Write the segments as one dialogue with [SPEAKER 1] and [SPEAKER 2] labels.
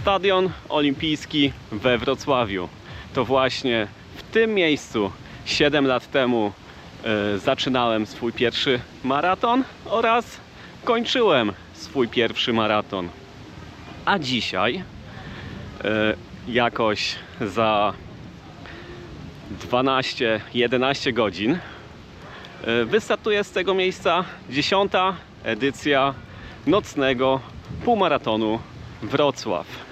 [SPEAKER 1] Stadion Olimpijski we Wrocławiu. To właśnie w tym miejscu 7 lat temu zaczynałem swój pierwszy maraton oraz kończyłem swój pierwszy maraton. A dzisiaj jakoś za 12-11 godzin wystartuje z tego miejsca 10. edycja nocnego półmaratonu Wrocław.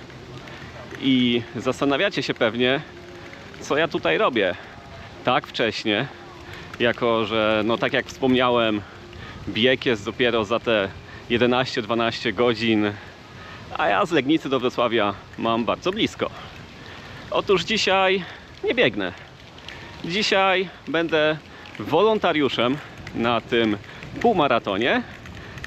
[SPEAKER 1] I zastanawiacie się pewnie, co ja tutaj robię tak wcześnie, jako że, no tak jak wspomniałem, bieg jest dopiero za te 11-12 godzin, a ja z Legnicy do Wrocławia mam bardzo blisko. Otóż dzisiaj nie biegnę. Dzisiaj będę wolontariuszem na tym półmaratonie.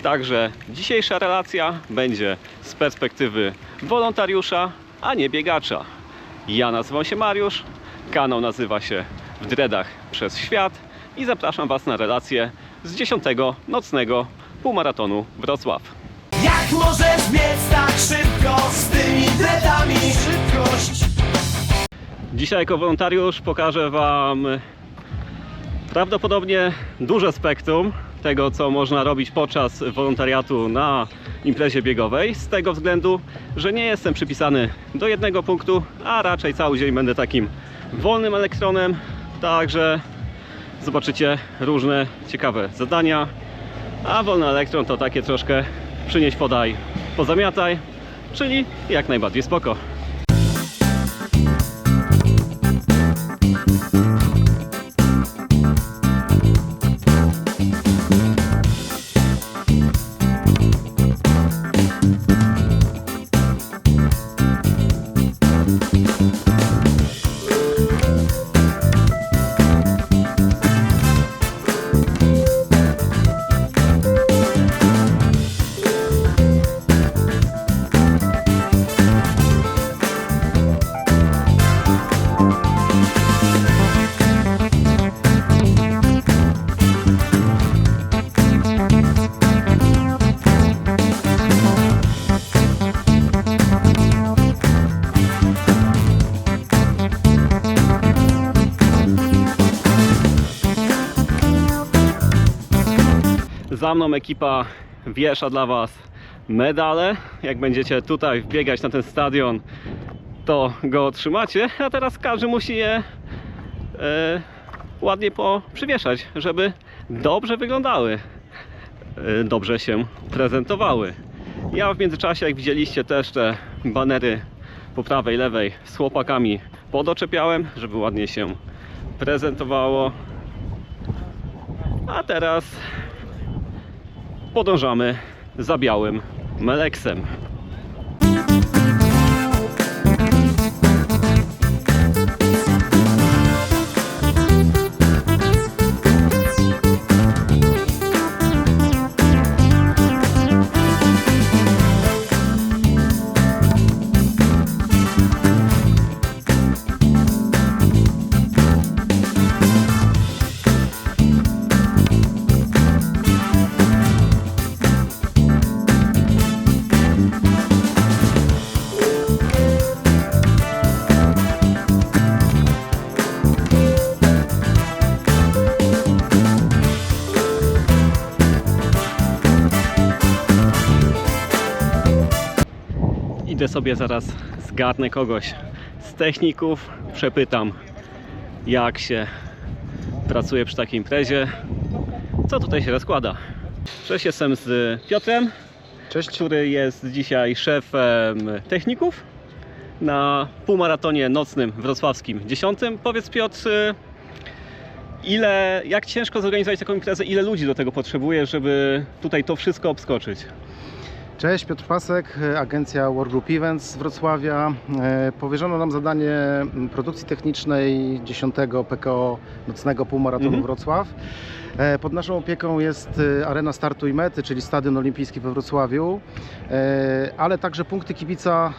[SPEAKER 1] Także dzisiejsza relacja będzie z perspektywy wolontariusza, a nie biegacza. Ja nazywam się Mariusz, kanał nazywa się W Dreadach przez Świat i zapraszam Was na relację z 10. nocnego półmaratonu Wrocław.
[SPEAKER 2] Jak możesz biec tak szybko z tymi dreadami? Szybkość!
[SPEAKER 1] Dzisiaj jako wolontariusz pokażę Wam prawdopodobnie duże spektrum tego, co można robić podczas wolontariatu na imprezie biegowej, z tego względu, że nie jestem przypisany do jednego punktu, a raczej cały dzień będę takim wolnym elektronem, także zobaczycie różne ciekawe zadania, a wolny elektron to takie troszkę przynieś, podaj, pozamiataj, czyli jak najbardziej spoko. Za mną ekipa wiesza dla Was medale. Jak będziecie tutaj wbiegać na ten stadion, to go otrzymacie, a teraz każdy musi je ładnie poprzywieszać, żeby dobrze wyglądały, dobrze się prezentowały. Ja w międzyczasie, jak widzieliście, też te banery po prawej, lewej z chłopakami podoczepiałem, żeby ładnie się prezentowało. A teraz podążamy za białym Meleksem. Idę sobie zaraz, zgarnę kogoś z techników, przepytam, jak się pracuje przy takiej imprezie, co tutaj się rozkłada. Cześć, jestem z Piotrem.
[SPEAKER 3] Cześć.
[SPEAKER 1] Który jest dzisiaj szefem techników na półmaratonie nocnym wrocławskim 10. Powiedz, Piotr, jak ciężko zorganizować taką imprezę, ile ludzi do tego potrzebuje, żeby tutaj to wszystko obskoczyć?
[SPEAKER 3] Cześć, Piotr Pasek, agencja World Group Events z Wrocławia. Powierzono nam zadanie produkcji technicznej 10. PKO nocnego półmaratonu Wrocław. Pod naszą opieką jest arena startu i mety, czyli Stadion Olimpijski we Wrocławiu, ale także punkty kibica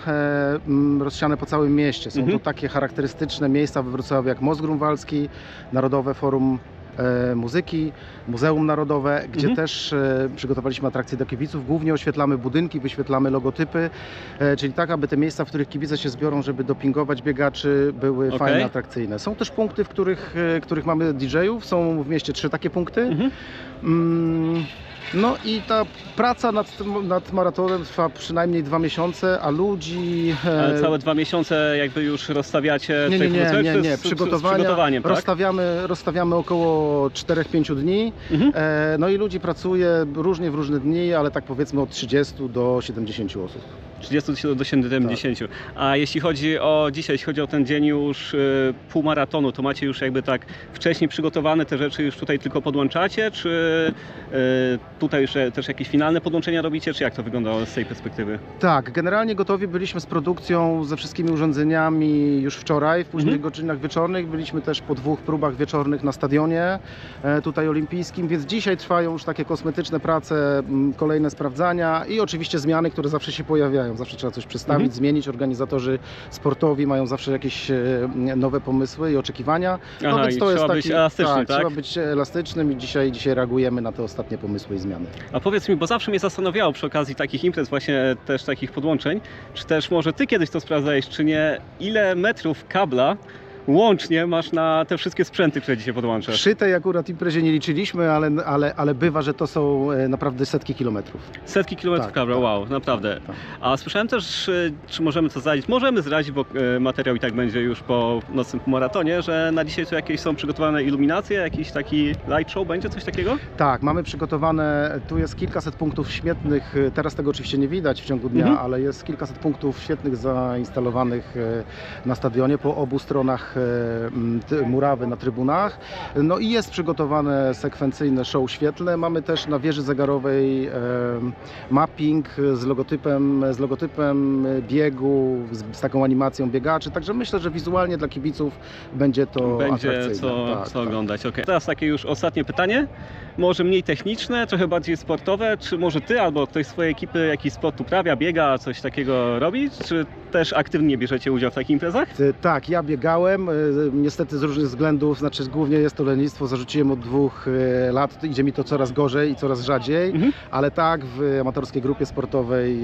[SPEAKER 3] rozsiane po całym mieście. Są to takie charakterystyczne miejsca we Wrocławiu jak Most Grunwaldzki, Narodowe Forum muzyki, Muzeum Narodowe, gdzie też przygotowaliśmy atrakcje dla kibiców. Głównie oświetlamy budynki, wyświetlamy logotypy, czyli tak, aby te miejsca, w których kibice się zbiorą, żeby dopingować biegaczy, były fajne, atrakcyjne. Są też punkty, w których mamy DJ-ów. Są w mieście 3 takie punkty. No i ta praca nad maratonem trwa przynajmniej 2 miesiące, a ludzi...
[SPEAKER 1] Ale całe 2 miesiące jakby już rozstawiacie
[SPEAKER 3] Nie.
[SPEAKER 1] przygotowaniem, tak?
[SPEAKER 3] Rozstawiamy około 4-5 dni. No i ludzi pracuje różnie w różne dni, ale tak powiedzmy od 30 do 70 osób.
[SPEAKER 1] 30 do 70. Tak. A jeśli chodzi o dzisiaj, jeśli chodzi o ten dzień już półmaratonu, to macie już jakby tak wcześniej przygotowane te rzeczy, już tutaj tylko podłączacie, czy tutaj już też jakieś finalne podłączenia robicie, czy jak to wyglądało z tej perspektywy?
[SPEAKER 3] Tak, generalnie gotowi byliśmy z produkcją, ze wszystkimi urządzeniami już wczoraj, w późnych godzinach wieczornych. Byliśmy też po 2 próbach wieczornych na stadionie tutaj olimpijskim, więc dzisiaj trwają już takie kosmetyczne prace, kolejne sprawdzania i oczywiście zmiany, które zawsze się pojawiają. Zawsze trzeba coś przestawić, zmienić. Organizatorzy sportowi mają zawsze jakieś nowe pomysły i oczekiwania. No więc to jest
[SPEAKER 1] być elastyczny, tak?
[SPEAKER 3] Trzeba być elastycznym i dzisiaj reagujemy na te ostatnie pomysły i zmiany.
[SPEAKER 1] A powiedz mi, bo zawsze mnie zastanawiało przy okazji takich imprez, właśnie też takich podłączeń, czy też może ty kiedyś to sprawdzałeś, czy nie, ile metrów kabla łącznie masz na te wszystkie sprzęty, które dzisiaj podłączasz?
[SPEAKER 3] Przy tej akurat imprezie nie liczyliśmy, ale bywa, że to są naprawdę setki kilometrów.
[SPEAKER 1] Setki kilometrów kabla,
[SPEAKER 3] tak,
[SPEAKER 1] wow, naprawdę.
[SPEAKER 3] Tak.
[SPEAKER 1] A słyszałem też, czy możemy to zdradzić? Możemy zdradzić, bo materiał i tak będzie już po nocnym półmaratonie, że na dzisiaj tu jakieś są przygotowane iluminacje, jakiś taki light show, będzie coś takiego?
[SPEAKER 3] Tak, mamy przygotowane, tu jest kilkaset punktów świetnych, teraz tego oczywiście nie widać w ciągu dnia, ale jest kilkaset punktów świetnych zainstalowanych na stadionie po obu stronach murawy na trybunach. No i jest przygotowane sekwencyjne show świetlne. Mamy też na wieży zegarowej mapping z logotypem biegu, z taką animacją biegaczy. Także myślę, że wizualnie dla kibiców będzie to atrakcyjne.
[SPEAKER 1] co oglądać. Okay. Teraz takie już ostatnie pytanie. Może mniej techniczne, trochę bardziej sportowe. Czy może ty albo ktoś z twojej ekipy jakiś sport uprawia, biega, coś takiego robi? Czy też aktywnie bierzecie udział w takich imprezach?
[SPEAKER 3] Tak, ja biegałem. Niestety z różnych względów, znaczy głównie jest to lenistwo, zarzuciłem od 2 lat, idzie mi to coraz gorzej i coraz rzadziej, ale tak, w amatorskiej grupie sportowej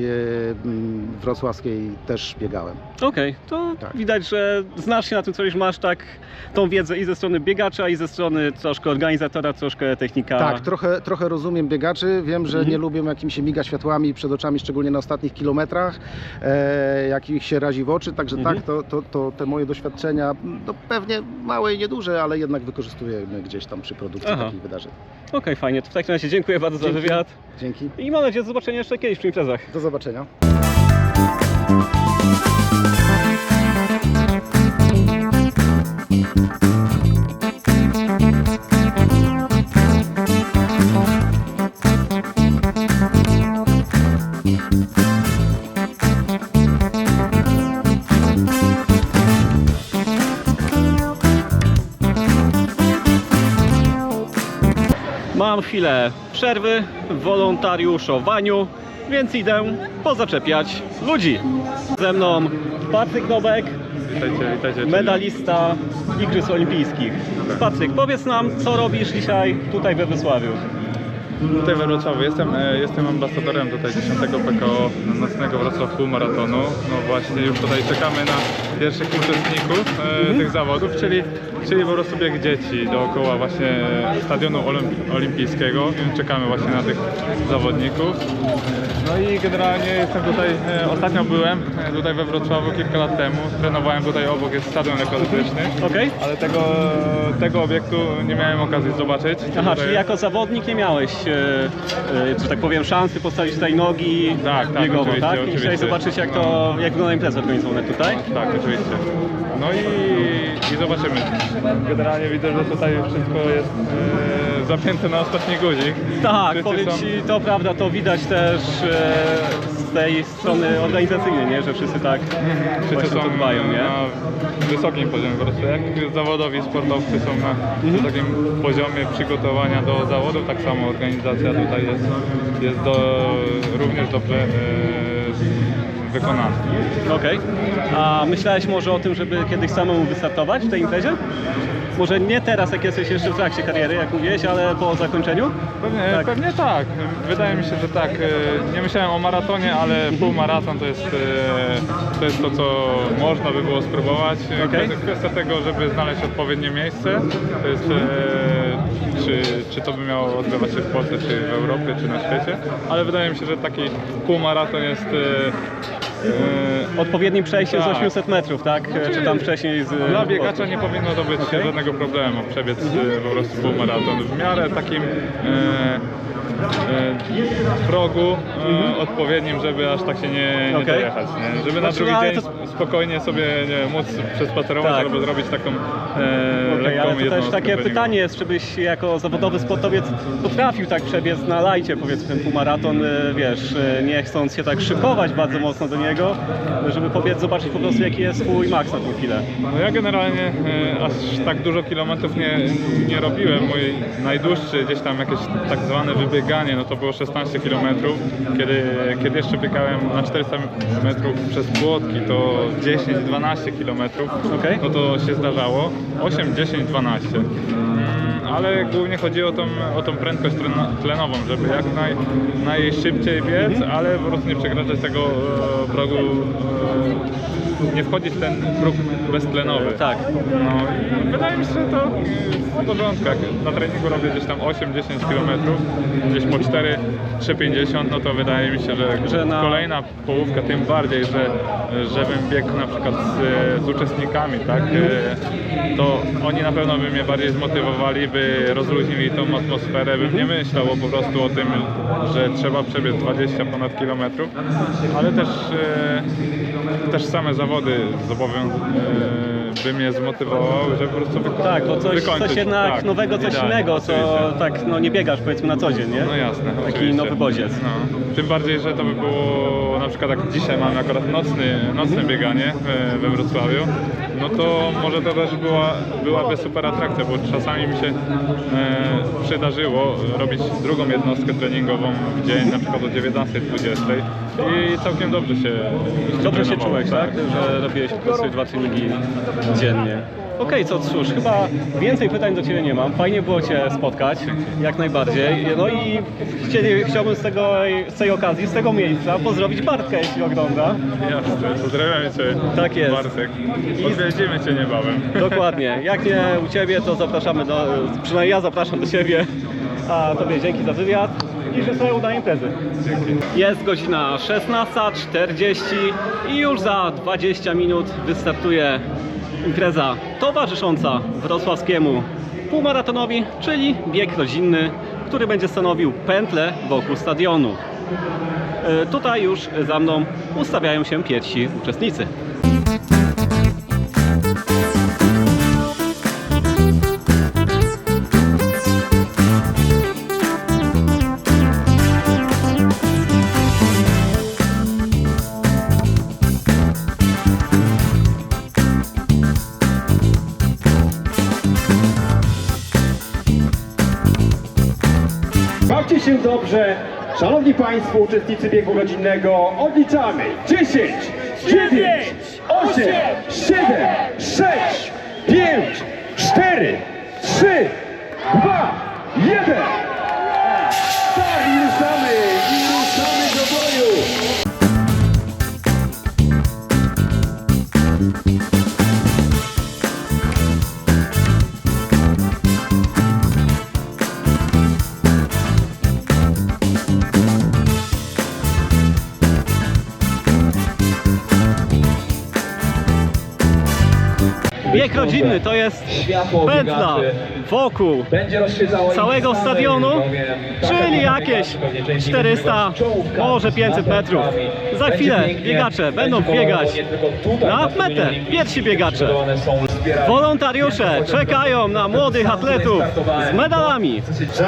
[SPEAKER 3] wrocławskiej też biegałem.
[SPEAKER 1] Okej, to widać, że znasz się na tym, co już masz, tak, tą wiedzę i ze strony biegacza, i ze strony troszkę organizatora, troszkę technika.
[SPEAKER 3] Tak, trochę rozumiem biegaczy, wiem, że nie lubią jak im się miga światłami przed oczami, szczególnie na ostatnich kilometrach, jak ich się razi w oczy, także tak, to te moje doświadczenia, no pewnie małe i nieduże, ale jednak wykorzystujemy gdzieś tam przy produkcji takich wydarzeń.
[SPEAKER 1] Okej, fajnie, to w takim razie dziękuję bardzo za wywiad.
[SPEAKER 3] Dzięki.
[SPEAKER 1] I mam nadzieję do zobaczenia jeszcze kiedyś przy imprezach.
[SPEAKER 3] Do zobaczenia.
[SPEAKER 1] Mam chwilę przerwy w wolontariuszowaniu, więc idę pozaczepiać ludzi. Ze mną Patryk Nowek,
[SPEAKER 4] Witajcie.
[SPEAKER 1] medalista Igrzysk Olimpijskich. Patryk, powiedz nam, co robisz dzisiaj tutaj we Wrocławiu?
[SPEAKER 4] Tutaj we Wrocławiu jestem ambasadorem tutaj 10. PKO nocnego Wrocław półmaratonu. No właśnie już tutaj czekamy na pierwszych uczestników tych zawodów, czyli po prostu bieg dzieci dookoła właśnie stadionu olimpijskiego. Czekamy właśnie na tych zawodników. No i generalnie jestem tutaj, ostatnio byłem tutaj we Wrocławiu kilka lat temu. Trenowałem tutaj obok, jest stadion lekkoatletyczny.
[SPEAKER 1] Okej.
[SPEAKER 4] Ale tego obiektu nie miałem okazji zobaczyć.
[SPEAKER 1] Aha, czyli jako zawodnik nie miałeś, że tak powiem, szansy postawić tutaj nogi biegowo,
[SPEAKER 4] oczywiście,
[SPEAKER 1] tak? I
[SPEAKER 4] oczywiście.
[SPEAKER 1] chciałeś zobaczyć, jak wygląda impreza organizowana tutaj?
[SPEAKER 4] Tak, oczywiście. No i zobaczymy. Generalnie widzę, że tutaj wszystko jest zapięte na ostatni guzik.
[SPEAKER 1] Tak,
[SPEAKER 4] Wszyscy
[SPEAKER 1] powiem
[SPEAKER 4] są-
[SPEAKER 1] Ci, to prawda, to widać też z tej strony organizacyjnej, nie? Że wszyscy tak
[SPEAKER 4] Wszyscy
[SPEAKER 1] właśnie
[SPEAKER 4] są
[SPEAKER 1] to dbają, nie?
[SPEAKER 4] na wysokim poziomie po prostu. Jak zawodowi sportowcy są na takim poziomie przygotowania do zawodów, tak samo organizacja tutaj jest również dobrze wykonana.
[SPEAKER 1] Okej. A myślałeś może o tym, żeby kiedyś samemu wystartować w tej imprezie? Może nie teraz, jak jesteś jeszcze w trakcie kariery, jak mówiłeś, ale po zakończeniu?
[SPEAKER 4] Pewnie tak. Wydaje mi się, że tak. Nie myślałem o maratonie, ale półmaraton to jest to, co można by było spróbować.
[SPEAKER 1] Okej.
[SPEAKER 4] Kwestia tego, żeby znaleźć odpowiednie miejsce. To jest, czy to by miało odbywać się w Polsce, czy w Europie, czy na świecie. Ale wydaje mi się, że taki półmaraton jest...
[SPEAKER 1] Odpowiednim przejściem z
[SPEAKER 4] Tak.
[SPEAKER 1] 800 metrów, tak? Czy tam wcześniej z...
[SPEAKER 4] Dla biegacza nie powinno to być
[SPEAKER 1] Okej.
[SPEAKER 4] żadnego problemu przebiec po prostu półmaraton. W miarę takim progu odpowiednim, żeby aż tak się nie
[SPEAKER 1] Okej.
[SPEAKER 4] dojechać. Nie? Żeby na
[SPEAKER 1] Znaczy,
[SPEAKER 4] drugi
[SPEAKER 1] ale
[SPEAKER 4] dzień
[SPEAKER 1] to-
[SPEAKER 4] spokojnie sobie móc przespacerować
[SPEAKER 1] Tak.
[SPEAKER 4] albo zrobić taką
[SPEAKER 1] Okej,
[SPEAKER 4] lekką
[SPEAKER 1] ale to też
[SPEAKER 4] jednostkę
[SPEAKER 1] takie
[SPEAKER 4] treningową.
[SPEAKER 1] pytanie jest, czy byś jako zawodowy sportowiec potrafił tak przebiec na lajcie, powiedzmy, ten półmaraton, wiesz, nie chcąc się tak szykować bardzo mocno do niego, żeby pobiec, zobaczyć po prostu, jaki jest swój maks na tą chwilę.
[SPEAKER 4] No ja generalnie aż tak dużo kilometrów nie robiłem. Mój najdłuższy gdzieś tam jakieś tak zwane wybieganie, no to było 16 kilometrów. Kiedy jeszcze biegałem na 400 metrów przez płotki, to 10-12 kilometrów,
[SPEAKER 1] Okej.
[SPEAKER 4] no to się zdarzało. 8, 10, 12. Ale głównie chodzi o tą prędkość tlenową, żeby jak najszybciej biec, ale po prostu nie przekraczać tego progu, nie wchodzić w ten próg beztlenowy.
[SPEAKER 1] Tak.
[SPEAKER 4] No, i wydaje mi się, że to w porządku. Jak na treningu robię gdzieś tam 8-10 km, gdzieś po 4-3,50, no to wydaje mi się, że kolejna połówka, tym bardziej, żebym biegł na przykład z uczestnikami, tak, to oni na pewno by mnie bardziej zmotywowali, by rozluźnili tą atmosferę, bym nie myślał po prostu o tym, że trzeba przebiec 20 ponad kilometrów, ale też same zawody by mnie zmotywowały, żeby po prostu
[SPEAKER 1] Tak, bo coś jednak
[SPEAKER 4] tak,
[SPEAKER 1] nowego, coś
[SPEAKER 4] idealnie,
[SPEAKER 1] innego, co
[SPEAKER 4] oczywiście.
[SPEAKER 1] tak no nie biegasz, powiedzmy, na co dzień, nie?
[SPEAKER 4] No jasne,
[SPEAKER 1] Taki
[SPEAKER 4] oczywiście.
[SPEAKER 1] nowy bodziec.
[SPEAKER 4] No. Tym bardziej, że to by było na przykład jak dzisiaj mamy akurat nocne bieganie we Wrocławiu, no to może to też byłaby super atrakcja, bo czasami mi się przydarzyło robić drugą jednostkę treningową w dzień, na przykład o 19:20 i całkiem dobrze się
[SPEAKER 1] Dobrze się
[SPEAKER 4] trenowało,
[SPEAKER 1] czułeś, tak? Że robiłeś po prostu 2 treningi dziennie. Okej, co cóż, chyba więcej pytań do Ciebie nie mam. Fajnie było Cię spotkać, jak najbardziej. No i chciałbym z tej okazji, z tego miejsca pozdrowić Bartka, jeśli ogląda.
[SPEAKER 4] Jasne, pozdrawiam Cię,
[SPEAKER 1] Tak jest.
[SPEAKER 4] Bartek. Odwiedzimy Cię niebawem.
[SPEAKER 1] Dokładnie. Jak nie u Ciebie, to zapraszamy przynajmniej ja zapraszam do Ciebie. A Tobie dzięki za wywiad i że sobie uda imprezy.
[SPEAKER 4] Dzięki.
[SPEAKER 1] Jest godzina 16:40 i już za 20 minut wystartuje impreza towarzysząca wrocławskiemu półmaratonowi, czyli bieg rodzinny, który będzie stanowił pętlę wokół stadionu. Tutaj już za mną ustawiają się pierwsi uczestnicy.
[SPEAKER 5] Bawcie się dobrze, szanowni państwo, uczestnicy biegu rodzinnego, odliczamy 10, 9, 8, 7, 6, 5, 4, 3, 2, 1. Tak, i ruszamy do boju.
[SPEAKER 1] Bieg rodzinny to jest pętla wokół
[SPEAKER 5] Będzie rozświetlało
[SPEAKER 1] całego stadionu, czyli jakieś 400, może 500 metrów. Za chwilę biegacze będą biegać na metę, pierwsi biegacze. Wolontariusze czekają na młodych atletów z medalami.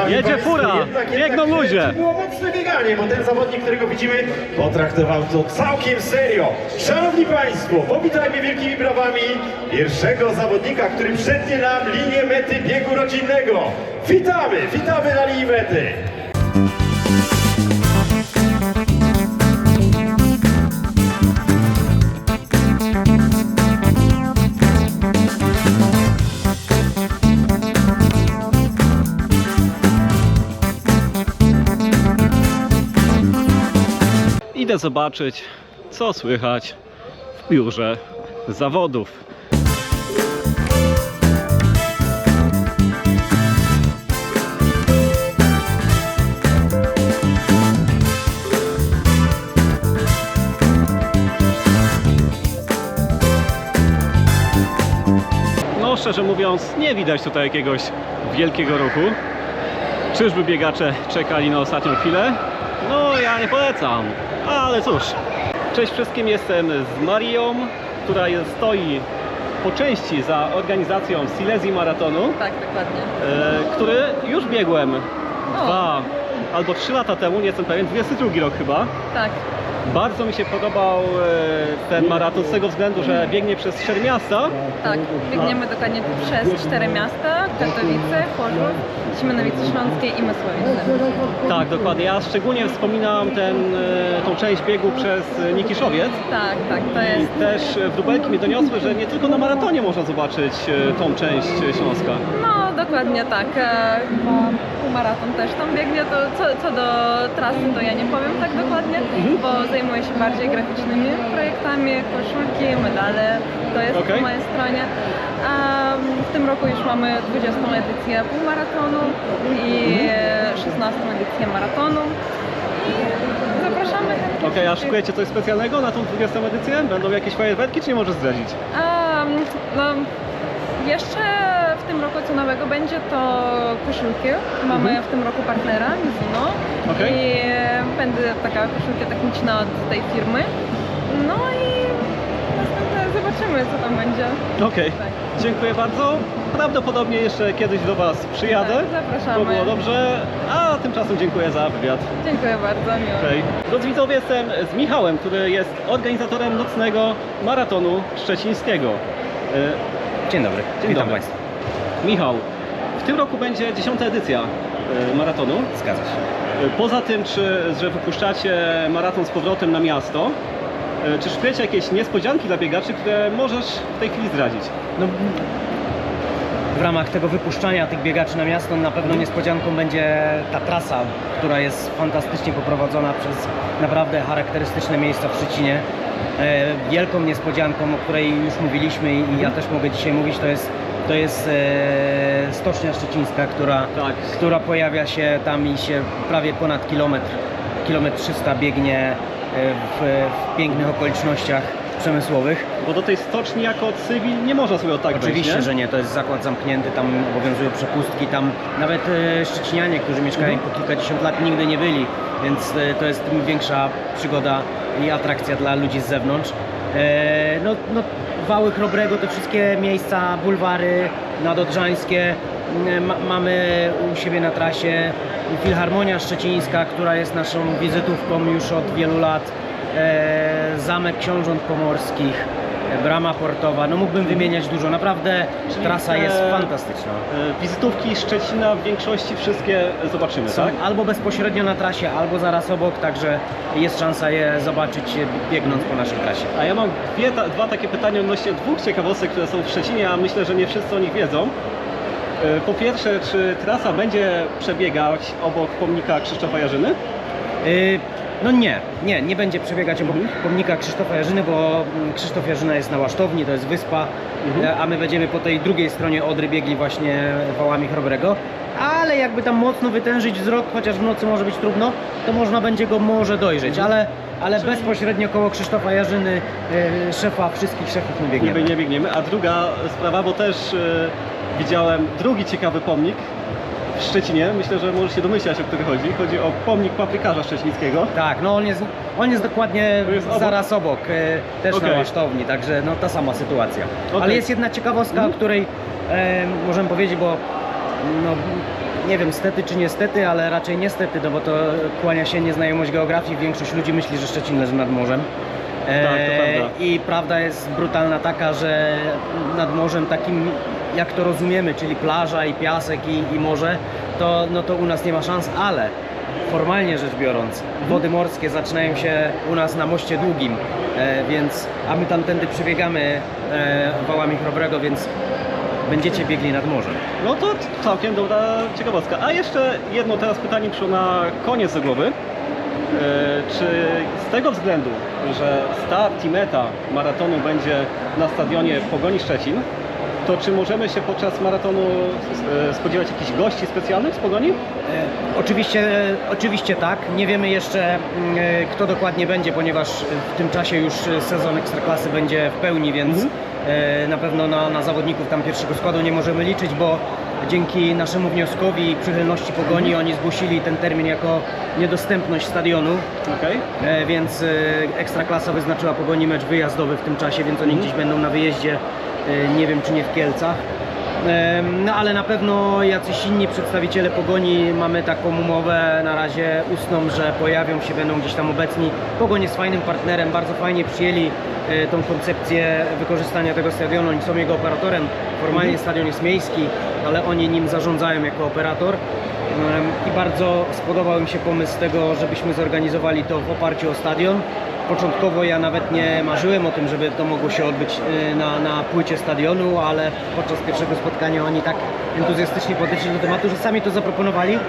[SPEAKER 1] Jedzie fura, biegną ludzie.
[SPEAKER 5] To było mocne bieganie, bo ten zawodnik, którego widzimy, potraktował to całkiem serio. Szanowni Państwo, powitajmy wielkimi brawami pierwszego zawodnika, który przetnie nam linię mety biegu rodzinnego. Witamy na linii mety.
[SPEAKER 1] idę zobaczyć, co słychać w biurze zawodów. No szczerze mówiąc, nie widać tutaj jakiegoś wielkiego ruchu. Czyżby biegacze czekali na ostatnią chwilę? No ja nie polecam, ale cóż. Cześć wszystkim, jestem z Marią, która stoi po części za organizacją Silesii Maratonu,
[SPEAKER 6] Tak, dokładnie.
[SPEAKER 1] który już biegłem 2 albo 3 lata temu, nie jestem pewien, 22 rok chyba.
[SPEAKER 6] Tak,
[SPEAKER 1] Bardzo mi się podobał ten maraton z tego względu, że biegnie przez 4 miasta.
[SPEAKER 6] tak. Biegniemy dokładnie przez 4 miasta: Katowice, Chorzów, Siemianowice Śląskie i Mysłowice.
[SPEAKER 1] Tak, dokładnie. Ja szczególnie wspominam tą część biegu przez Nikiszowiec.
[SPEAKER 6] Tak, tak, to jest.
[SPEAKER 1] I też wróbelki mnie doniosły, że nie tylko na maratonie można zobaczyć tą część Śląska.
[SPEAKER 6] No, dokładnie tak. Chyba półmaraton też tam biegnie, to co do trasy to ja nie powiem tak dokładnie, bo zajmuję się bardziej graficznymi projektami, koszulki, medale, to jest
[SPEAKER 1] Okej.
[SPEAKER 6] po mojej stronie. A w tym roku już mamy 20. edycję półmaratonu i 16. edycję maratonu. I zapraszamy chętnie.
[SPEAKER 1] Okej, a szykujecie coś specjalnego na tą 20. edycję? Będą jakieś fajerwerki, czy nie możesz zdradzić?
[SPEAKER 6] No, jeszcze w tym roku co nowego będzie to koszulki. Mamy w tym roku partnera, Mizuno.
[SPEAKER 1] Okej.
[SPEAKER 6] I będzie taka koszulka techniczna od tej firmy. No i następne zobaczymy, co tam będzie.
[SPEAKER 1] Okej,
[SPEAKER 6] Tak.
[SPEAKER 1] dziękuję bardzo. Prawdopodobnie jeszcze kiedyś do Was przyjadę.
[SPEAKER 6] Tak, zapraszamy.
[SPEAKER 1] To było dobrze, a tymczasem dziękuję za wywiad.
[SPEAKER 6] Dziękuję bardzo, miło.
[SPEAKER 1] Hej. Drodzy widzowie, jestem z Michałem, który jest organizatorem nocnego maratonu szczecińskiego.
[SPEAKER 7] Dzień dobry,
[SPEAKER 1] Dzień
[SPEAKER 7] witam
[SPEAKER 1] dobry.
[SPEAKER 7] Państwa.
[SPEAKER 1] Michał, w tym roku będzie 10. edycja maratonu.
[SPEAKER 7] Zgadza się.
[SPEAKER 1] Poza tym, że wypuszczacie maraton z powrotem na miasto, czy szykujecie jakieś niespodzianki dla biegaczy, które możesz w tej chwili zdradzić?
[SPEAKER 7] No, w ramach tego wypuszczania tych biegaczy na miasto na pewno niespodzianką będzie ta trasa, która jest fantastycznie poprowadzona przez naprawdę charakterystyczne miejsca w Szczecinie. Wielką niespodzianką, o której już mówiliśmy i ja też mogę dzisiaj mówić, to jest Stocznia Szczecińska,
[SPEAKER 1] Tak.
[SPEAKER 7] która pojawia się tam i się prawie ponad kilometr 300 biegnie w pięknych okolicznościach przemysłowych.
[SPEAKER 1] Bo do tej stoczni jako cywil nie można sobie tak
[SPEAKER 7] Oczywiście,
[SPEAKER 1] wejść, nie?
[SPEAKER 7] że nie, to jest zakład zamknięty, tam obowiązują przepustki, tam nawet szczecinianie, którzy mieszkają po kilkadziesiąt lat, nigdy nie byli, więc to jest tym większa przygoda i atrakcja dla ludzi z zewnątrz. No, Wały Chrobrego, te wszystkie miejsca, bulwary nadodrzańskie, mamy u siebie na trasie Filharmonia Szczecińska, która jest naszą wizytówką już od wielu lat, Zamek Książąt Pomorskich, Brama Portowa, no mógłbym wymieniać dużo, naprawdę
[SPEAKER 1] Czyli
[SPEAKER 7] trasa
[SPEAKER 1] te-
[SPEAKER 7] jest fantastyczna.
[SPEAKER 1] Wizytówki Szczecina w większości wszystkie zobaczymy,
[SPEAKER 7] Są
[SPEAKER 1] tak?
[SPEAKER 7] albo bezpośrednio na trasie, albo zaraz obok, także jest szansa je zobaczyć biegnąc po naszej trasie.
[SPEAKER 1] A ja mam dwa takie pytania odnośnie 2 ciekawostek, które są w Szczecinie, a myślę, że nie wszyscy o nich wiedzą. Po pierwsze, czy trasa będzie przebiegać obok pomnika Krzysztofa Jarzyny?
[SPEAKER 7] No nie będzie przebiegać obok pomnika Krzysztofa Jarzyny, bo Krzysztof Jarzyna jest na Łasztowni, to jest wyspa, a my będziemy po tej drugiej stronie Odry biegli właśnie wałami Chrobrego. Ale jakby tam mocno wytężyć wzrok, chociaż w nocy może być trudno, to można będzie go może dojrzeć, ale bezpośrednio koło Krzysztofa Jarzyny, szefa wszystkich szefów, my biegniemy.
[SPEAKER 1] Nie biegniemy. A druga sprawa, bo też widziałem drugi ciekawy pomnik w Szczecinie. Myślę, że możesz się domyślać, o który chodzi. Chodzi o pomnik paprykarza szczecińskiego.
[SPEAKER 7] Tak, no on jest dokładnie
[SPEAKER 1] To jest obok?
[SPEAKER 7] zaraz obok, też
[SPEAKER 1] Okej.
[SPEAKER 7] na Łasztowni, także no ta sama sytuacja.
[SPEAKER 1] Okej.
[SPEAKER 7] Ale jest jedna ciekawostka, o której możemy powiedzieć, bo no, nie wiem, stety czy niestety, ale raczej niestety, no bo to kłania się nieznajomość geografii, większość ludzi myśli, że Szczecin leży nad morzem.
[SPEAKER 1] to prawda.
[SPEAKER 7] I prawda jest brutalna taka, że nad morzem takim, jak to rozumiemy, czyli plaża i piasek i morze, to u nas nie ma szans, ale formalnie rzecz biorąc, wody morskie zaczynają się u nas na Moście Długim, a my tamtędy przebiegamy wałami Chrobrego, więc będziecie biegli nad morzem.
[SPEAKER 1] No to całkiem dobra ciekawostka. A jeszcze jedno teraz pytanie przyszło na koniec do głowy. Czy z tego względu, że start i meta maratonu będzie na stadionie Pogoni Szczecin, to czy możemy się podczas maratonu spodziewać jakichś gości specjalnych z Pogoni?
[SPEAKER 7] Oczywiście tak. Nie wiemy jeszcze kto dokładnie będzie, ponieważ w tym czasie już sezon Ekstraklasy będzie w pełni, więc na pewno na zawodników tam pierwszego składu nie możemy liczyć, bo dzięki naszemu wnioskowi i przychylności Pogoni oni zgłosili ten termin jako niedostępność stadionu, więc Ekstraklasa wyznaczyła Pogoni mecz wyjazdowy w tym czasie, więc oni gdzieś będą na wyjeździe, nie wiem czy nie w Kielcach. No ale na pewno jacyś inni przedstawiciele Pogoni, mamy taką umowę na razie ustną, że pojawią się, będą gdzieś tam obecni. Pogoń jest fajnym partnerem, bardzo fajnie przyjęli tą koncepcję wykorzystania tego stadionu, oni są jego operatorem. Formalnie stadion jest miejski, ale oni nim zarządzają jako operator. I bardzo spodobał mi się pomysł tego, żebyśmy zorganizowali to w oparciu o stadion. Początkowo ja nawet nie marzyłem o tym, żeby to mogło się odbyć na płycie stadionu, ale podczas pierwszego spotkania oni tak entuzjastycznie podeszli do tematu, że sami to zaproponowali.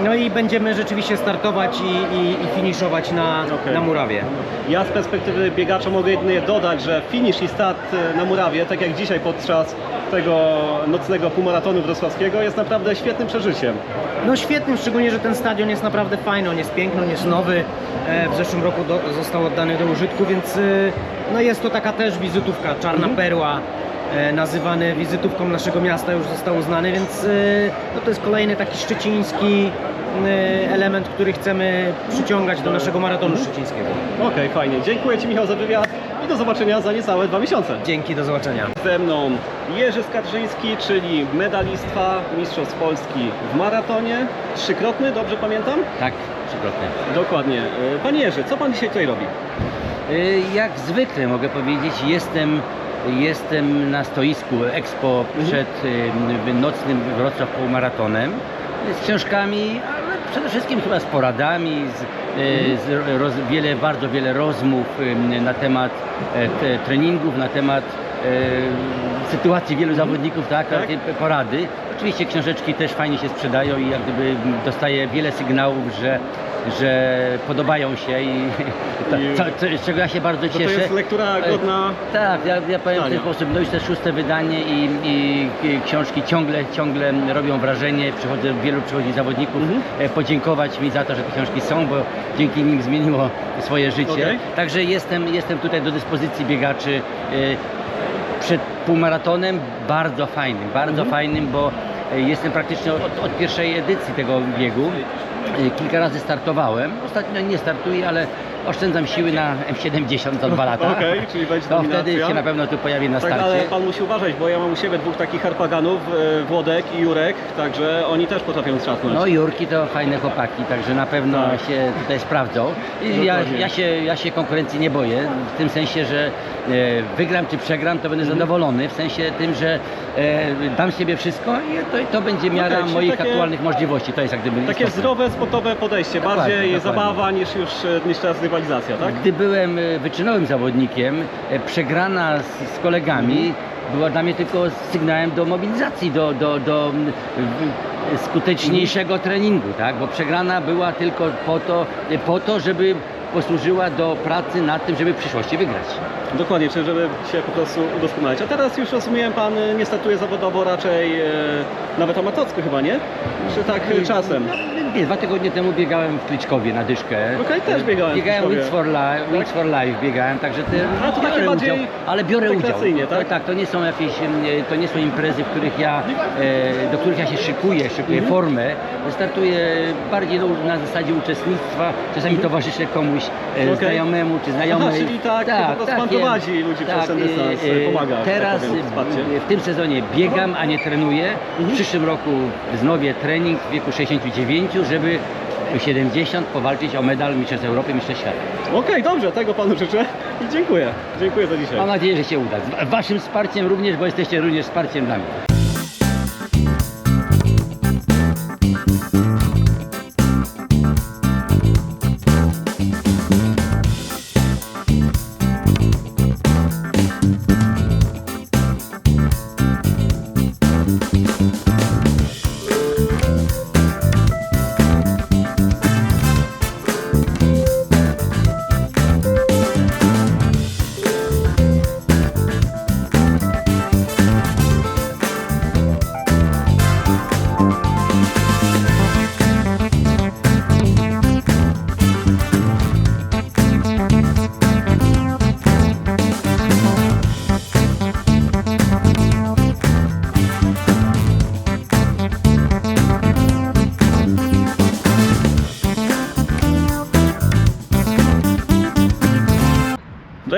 [SPEAKER 7] No i będziemy rzeczywiście startować i finiszować na murawie.
[SPEAKER 1] Ja z perspektywy biegacza mogę jedynie dodać, że finisz i start na murawie, tak jak dzisiaj podczas tego nocnego półmaratonu wrocławskiego, jest naprawdę świetnym przeżyciem.
[SPEAKER 7] No świetnym, szczególnie, że ten stadion jest naprawdę fajny, on jest piękny, on jest nowy. W zeszłym roku został oddany do użytku, więc no jest to taka też wizytówka, czarna perła. Nazywany wizytówką naszego miasta, już został uznany, więc no to jest kolejny taki szczeciński element, który chcemy przyciągać do naszego maratonu szczecińskiego.
[SPEAKER 1] Okej, fajnie. Dziękuję Ci, Michał, za wywiad i do zobaczenia za niecałe 2 miesiące.
[SPEAKER 7] Dzięki, do zobaczenia.
[SPEAKER 1] Ze mną Jerzy Skarżyński, czyli medalista Mistrzostw Polski w maratonie. 3-krotny, dobrze pamiętam?
[SPEAKER 8] Tak, trzykrotnie.
[SPEAKER 1] Dokładnie. Panie Jerzy, co Pan dzisiaj tutaj robi?
[SPEAKER 8] Jak zwykle mogę powiedzieć, jestem na stoisku Expo przed nocnym Wrocław półmaratonem z książkami, ale przede wszystkim chyba z poradami, bardzo wiele rozmów na temat treningów, na temat sytuacji wielu zawodników, tak? Takie porady. Oczywiście książeczki też fajnie się sprzedają i jak gdyby dostaję wiele sygnałów, że podobają się z czego ja się bardzo cieszę.
[SPEAKER 1] To jest lektura godna.
[SPEAKER 8] Tak, ja powiem w ten sposób, no już to 6. wydanie i książki ciągle robią wrażenie. Wielu przychodzi zawodników podziękować mi za to, że te książki są, bo dzięki nim zmieniło swoje życie. Także jestem tutaj do dyspozycji biegaczy przed półmaratonem, bardzo fajnym, bo jestem praktycznie od pierwszej edycji tego biegu. Kilka razy startowałem, ostatnio nie startuję, ale oszczędzam siły na M70 za 2 lata.
[SPEAKER 1] Czyli będzie
[SPEAKER 8] to
[SPEAKER 1] dominacja.
[SPEAKER 8] Wtedy się na pewno tu pojawi na starcie.
[SPEAKER 1] Tak, ale Pan musi uważać, bo ja mam u siebie 2 takich harpaganów, Włodek i Jurek, także oni też potrafią strzapnąć.
[SPEAKER 8] No Jurki to fajne chłopaki, także na pewno się tutaj sprawdzą. I ja się konkurencji nie boję, w tym sensie, że wygram czy przegram, to będę zadowolony, w sensie tym, że dam siebie wszystko i to będzie miara moich aktualnych możliwości. To jest jak gdyby
[SPEAKER 1] takie zdrowe, sportowe podejście, bardziej zabawa niż teraz rywalizacja, tak?
[SPEAKER 8] Gdy byłem wyczynowym zawodnikiem, przegrana z kolegami była dla mnie tylko sygnałem do mobilizacji, do skuteczniejszego treningu, tak? Bo przegrana była tylko po to, żeby posłużyła do pracy nad tym, żeby w przyszłości wygrać.
[SPEAKER 1] Dokładnie, czyli żeby się po prostu udoskonalić. A teraz już rozumiem, Pan nie startuje zawodowo, raczej nawet amatorsko chyba, nie? Czy tak czasem?
[SPEAKER 8] Nie, 2 tygodnie temu biegałem w Kliczkowie na dyszkę.
[SPEAKER 1] Też biegałem.
[SPEAKER 8] Biegałem Wings for Life biegałem, także
[SPEAKER 1] to takie bardziej
[SPEAKER 8] udział, ale biorę udział.
[SPEAKER 1] Tak?
[SPEAKER 8] Tak, to nie są jakieś, to nie są imprezy, do których ja się szykuję formę. Startuję bardziej na zasadzie uczestnictwa, czasami towarzyszę komuś znajomemu czy znajomej.
[SPEAKER 1] Czyli po prostu Pan prowadzi ludzi przez ten dystans, pomaga.
[SPEAKER 8] Teraz w tym sezonie biegam, a nie trenuję. W przyszłym roku wznowię trening w wieku 69, żeby 70 powalczyć o medal Mistrzostw Europy, Mistrzostw Świata.
[SPEAKER 1] Dobrze, tego Panu życzę i dziękuję. Dziękuję za dzisiaj.
[SPEAKER 8] Mam nadzieję, że się uda. Z Waszym wsparciem również, bo jesteście również wsparciem dla mnie.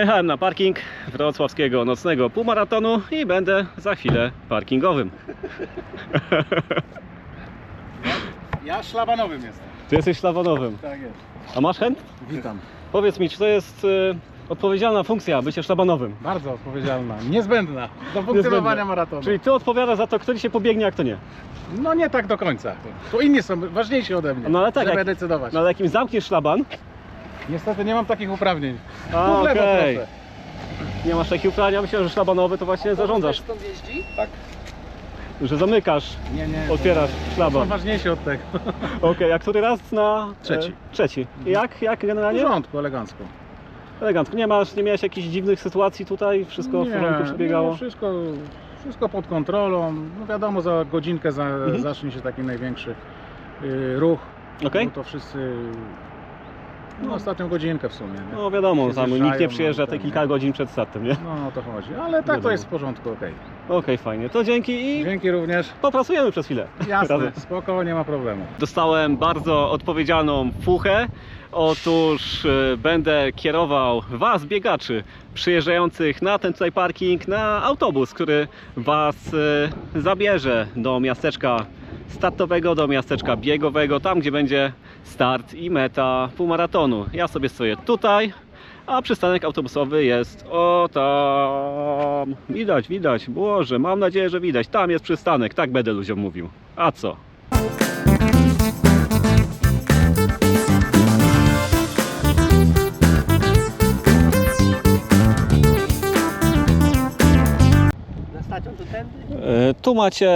[SPEAKER 1] Dojechałem na parking wrocławskiego nocnego półmaratonu i będę za chwilę parkingowym.
[SPEAKER 3] Ja szlabanowym jestem.
[SPEAKER 1] Ty jesteś szlabanowym.
[SPEAKER 3] Tak jest.
[SPEAKER 1] A masz chęt?
[SPEAKER 3] Witam.
[SPEAKER 1] Powiedz mi, czy to jest odpowiedzialna funkcja, bycie szlabanowym?
[SPEAKER 3] Bardzo odpowiedzialna, niezbędna do funkcjonowania maratonu.
[SPEAKER 1] Czyli ty odpowiadasz za to, kto dzisiaj pobiegnie, a kto nie.
[SPEAKER 3] No nie tak do końca. To inni są ważniejsi ode mnie,
[SPEAKER 1] No ale tak,
[SPEAKER 3] żeby
[SPEAKER 1] jak,
[SPEAKER 3] decydować.
[SPEAKER 1] no ale jak im zamkniesz szlaban,
[SPEAKER 3] Niestety nie mam takich uprawnień.
[SPEAKER 1] a
[SPEAKER 3] Tu w lewo
[SPEAKER 1] okej,
[SPEAKER 3] proszę.
[SPEAKER 1] nie masz takich uprawnień, myślę, że szlabanowy to właśnie zarządzasz.
[SPEAKER 7] Stąd jeździ?
[SPEAKER 1] Że zamykasz,
[SPEAKER 3] Nie.
[SPEAKER 1] otwierasz
[SPEAKER 3] Są
[SPEAKER 1] szlaban.
[SPEAKER 3] ważniejsi od tego.
[SPEAKER 1] Okej, a który raz na...
[SPEAKER 3] Trzeci.
[SPEAKER 1] Trzeci. I jak
[SPEAKER 3] W
[SPEAKER 1] generalnie?
[SPEAKER 3] porządku, elegancko.
[SPEAKER 1] Elegancko. Nie miałeś jakichś dziwnych sytuacji tutaj? Wszystko w porządku przebiegało?
[SPEAKER 3] Nie, wszystko pod kontrolą. No wiadomo, za godzinkę zacznie się taki największy ruch.
[SPEAKER 1] Okej.
[SPEAKER 3] No to wszyscy... No ostatnią godzinkę w sumie. Nie?
[SPEAKER 1] No wiadomo,
[SPEAKER 3] Się
[SPEAKER 1] tam nikt
[SPEAKER 3] zjeżdżają,
[SPEAKER 1] nie przyjeżdża
[SPEAKER 3] no,
[SPEAKER 1] te
[SPEAKER 3] ten,
[SPEAKER 1] kilka godzin przed startem, nie?
[SPEAKER 3] No o to chodzi. Ale tak
[SPEAKER 1] Wiadomo.
[SPEAKER 3] to jest w porządku, okej.
[SPEAKER 1] Okej, fajnie. To dzięki i
[SPEAKER 3] Dzięki również.
[SPEAKER 1] popracujemy przez chwilę.
[SPEAKER 3] Jasne,
[SPEAKER 1] Razem.
[SPEAKER 3] spoko, nie ma problemu.
[SPEAKER 1] Dostałem bardzo odpowiedzialną fuchę. Otóż będę kierował Was, biegaczy, przyjeżdżających na ten tutaj parking, na autobus, który Was zabierze do miasteczka startowego, do miasteczka biegowego, tam gdzie będzie start i meta półmaratonu. Ja sobie stoję tutaj, a przystanek autobusowy jest o tam. Widać, Boże, mam nadzieję, że widać. Tam jest przystanek, tak będę ludziom mówił. A co?
[SPEAKER 7] Na stacją to tędy?
[SPEAKER 1] Tu macie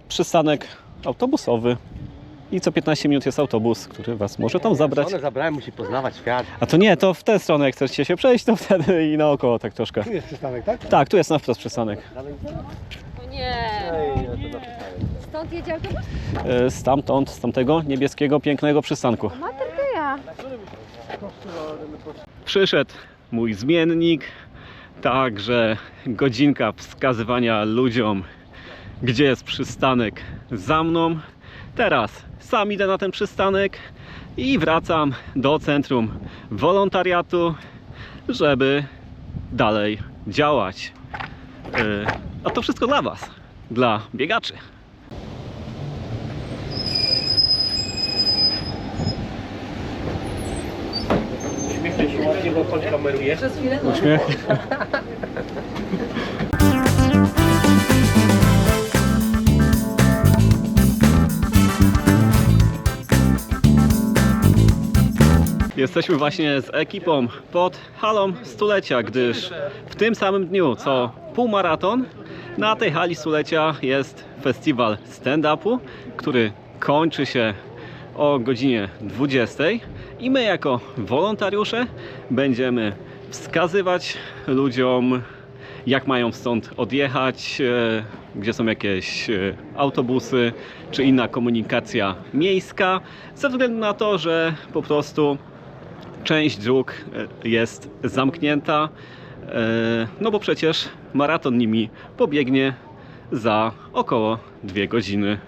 [SPEAKER 1] przystanek autobusowy i co 15 minut jest autobus, który Was może tam zabrać.
[SPEAKER 7] One zabrałem, musi poznawać świat.
[SPEAKER 1] A to nie, to w tę stronę jak chcecie się przejść, to wtedy i naokoło tak troszkę.
[SPEAKER 3] Tu jest przystanek, tak?
[SPEAKER 1] Tak, tu jest na wprost przystanek.
[SPEAKER 9] Nie. Stąd jedzie autobus?
[SPEAKER 1] Stamtąd, z tamtego niebieskiego, pięknego przystanku.
[SPEAKER 9] Materka ja.
[SPEAKER 1] Przyszedł mój zmiennik, także godzinka wskazywania ludziom, gdzie jest przystanek za mną. Teraz sam idę na ten przystanek i wracam do centrum wolontariatu, żeby dalej działać. A to wszystko dla Was, dla biegaczy.
[SPEAKER 7] Uśmiechnij się ładnie, bo pan kameruje.
[SPEAKER 1] Uśmiech. Jesteśmy właśnie z ekipą pod halą stulecia, gdyż w tym samym dniu co półmaraton na tej hali stulecia jest festiwal stand-upu, który kończy się o godzinie 20 i my jako wolontariusze będziemy wskazywać ludziom, jak mają stąd odjechać, gdzie są jakieś autobusy czy inna komunikacja miejska, ze względu na to, że po prostu część dróg jest zamknięta, no bo przecież maraton nimi pobiegnie za około 2 godziny.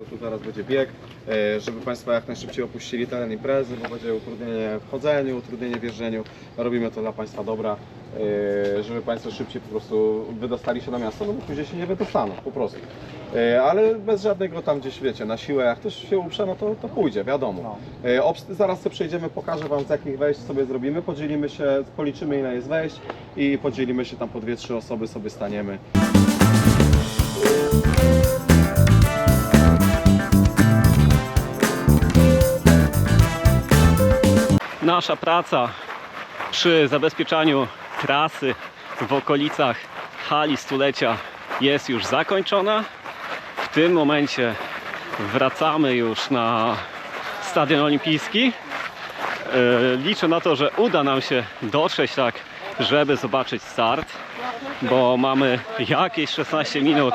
[SPEAKER 10] Tu zaraz będzie bieg, żeby Państwo jak najszybciej opuścili teren imprezy, bo będzie utrudnienie w chodzeniu, utrudnienie w jeżdżeniu. Robimy to dla Państwa dobra, żeby Państwo szybciej po prostu wydostali się na miasto, no bo później się nie wydostaną, po prostu. Ale bez żadnego tam gdzieś, wiecie, na siłę, jak ktoś się uprze, no to pójdzie, wiadomo. Zaraz sobie przejdziemy, pokażę Wam z jakich wejść sobie zrobimy, podzielimy się, policzymy ile jest wejść i podzielimy się tam po 2-3 osoby, sobie staniemy.
[SPEAKER 1] Nasza praca przy zabezpieczaniu trasy w okolicach hali stulecia jest już zakończona. W tym momencie wracamy już na Stadion Olimpijski. Liczę na to, że uda nam się dotrzeć tak, żeby zobaczyć start, bo mamy jakieś 16 minut,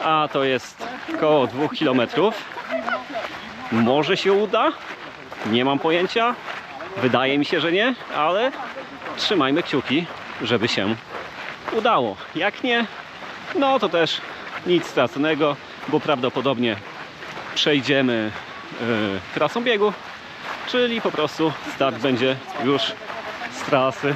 [SPEAKER 1] a to jest około 2 km. Może się uda, nie mam pojęcia. Wydaje mi się, że nie, ale trzymajmy kciuki, żeby się udało. Jak nie, no to też nic straconego. bo prawdopodobnie przejdziemy trasą biegu, czyli po prostu start będzie już z trasy.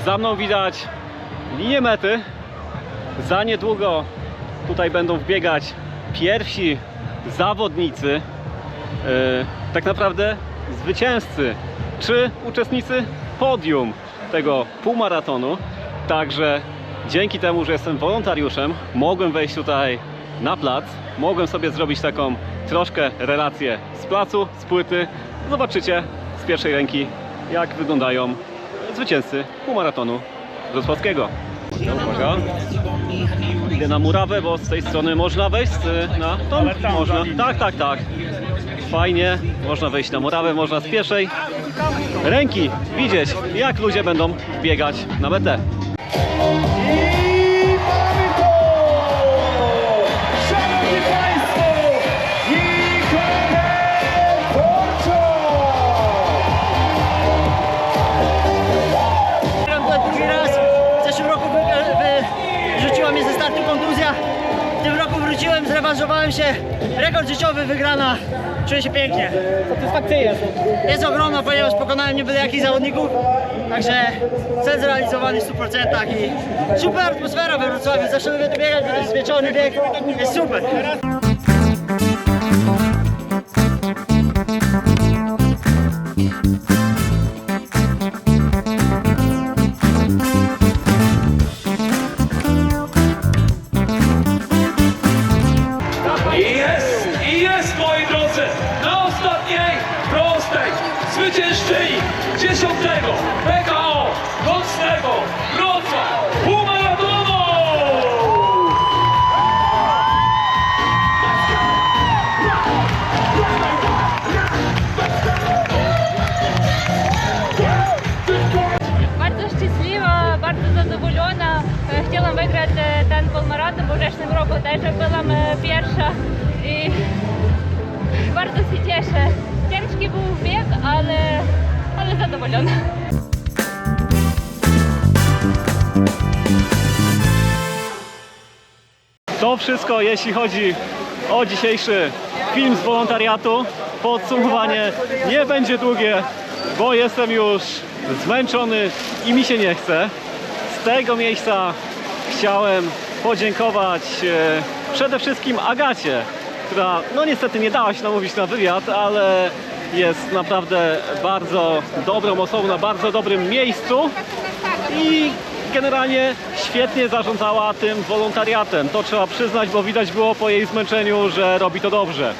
[SPEAKER 1] Za mną widać linię mety. Za niedługo tutaj będą wbiegać pierwsi zawodnicy, tak naprawdę zwycięzcy czy uczestnicy podium tego półmaratonu. Także dzięki temu, że jestem wolontariuszem, mogłem wejść tutaj na plac, mogłem sobie zrobić taką troszkę relację z placu, z płyty. Zobaczycie z pierwszej ręki, jak wyglądają zwycięzcy półmaratonu wrocławskiego. Uwaga. Idę na murawę, bo z tej strony można wejść na tą? Można. Tak. Fajnie, można wejść na murawę, można z pierwszej ręki widzieć, jak ludzie będą biegać na metę.
[SPEAKER 5] I mamy to! Szanowni Państwo, Nikodem Borczak!
[SPEAKER 11] Drugi raz. W zeszłym roku wyrzuciła mnie ze startu kontuzja. W tym roku wróciłem, zrewanżowałem się. Rekord życiowy, wygrana. Czuję się pięknie. Satysfakcyjnie. Jest ogromna, ponieważ pokonałem nie byle jakich zawodników. Także cel zrealizowany w 100% i super atmosfera we Wrocławiu. Zawsze lubię tu biegać, bo to jest wieczorny bieg. Jest super.
[SPEAKER 2] I jest, moi drodzy, na ostatniej prostej zwyciężczyni 10. PKO Nocnego Wrocław Półmaratonu!
[SPEAKER 9] Bardzo szczęśliwa, bardzo zadowolona. Chciałam wygrać ten półmaraton, bo w zeszłym roku też byłam pierwsza i bardzo się cieszę. Ciężki był bieg, ale zadowolona.
[SPEAKER 1] To wszystko, jeśli chodzi o dzisiejszy film z wolontariatu. Podsumowanie nie będzie długie, bo jestem już zmęczony i mi się nie chce. Z tego miejsca chciałem podziękować przede wszystkim Agacie, która no niestety nie dała się namówić na wywiad, ale jest naprawdę bardzo dobrą osobą na bardzo dobrym miejscu i generalnie świetnie zarządzała tym wolontariatem. To trzeba przyznać, bo widać było po jej zmęczeniu, że robi to dobrze.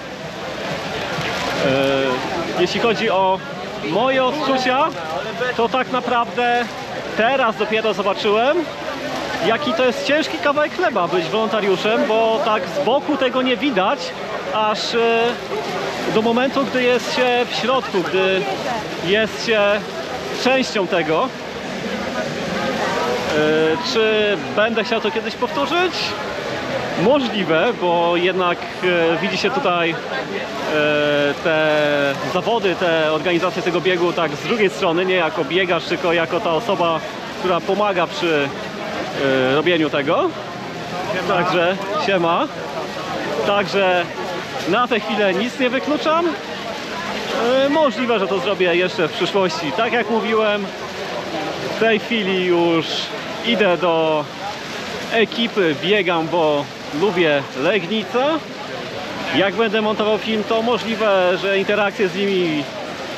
[SPEAKER 1] Jeśli chodzi o moje odczucia, to tak naprawdę teraz dopiero zobaczyłem, jaki to jest ciężki kawałek chleba być wolontariuszem, bo tak z boku tego nie widać, aż do momentu, gdy jest się w środku, gdy jest się częścią tego. Czy będę chciał to kiedyś powtórzyć? Możliwe, bo jednak widzi się tutaj te zawody, te organizacje tego biegu tak z drugiej strony, nie jako biegacz, tylko jako ta osoba, która pomaga przy robieniu tego. Także siema. Także na tę chwilę nic nie wykluczam. Możliwe, że to zrobię jeszcze w przyszłości. Tak jak mówiłem, w tej chwili już idę do ekipy, biegam, bo lubię Legnica. Jak będę montował film, to możliwe, że interakcje z nimi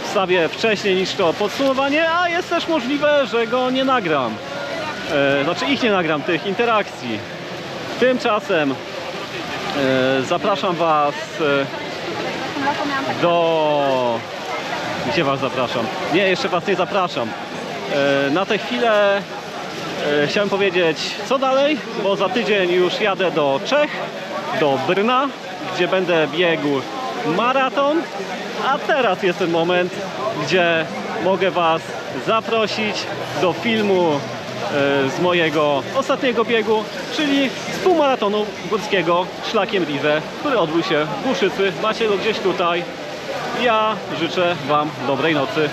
[SPEAKER 1] wstawię wcześniej niż to podsumowanie, a jest też możliwe, że go nie nagram. Znaczy ich nie nagram, tych interakcji. Tymczasem zapraszam Was do... Gdzie Was zapraszam? Nie, jeszcze Was nie zapraszam. Na tę chwilę chciałem powiedzieć, co dalej, bo za tydzień już jadę do Czech, do Brna, gdzie będę biegł maraton, a teraz jest ten moment, gdzie mogę Was zaprosić do filmu z mojego ostatniego biegu, czyli z półmaratonu górskiego szlakiem Rize, który odbył się w Głuszycy. Macie go gdzieś tutaj. Ja życzę Wam dobrej nocy.